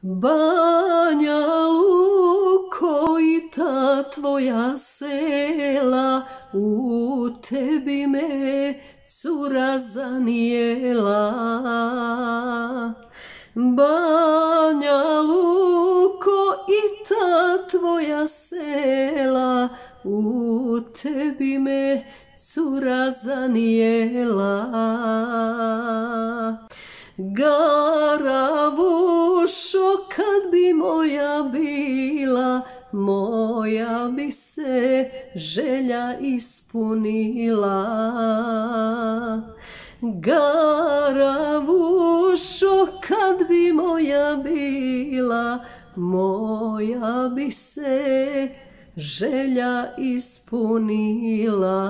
Banja Luko i ta tvoja sela, u tebi me cura zanijela. Banja Luko i ta tvoja sela, u tebi me cura zanijela. Garavušo, kad bi moja bila, moja bi se želja ispunila. Garavušo, kad bi moja bila, moja bi se želja ispunila.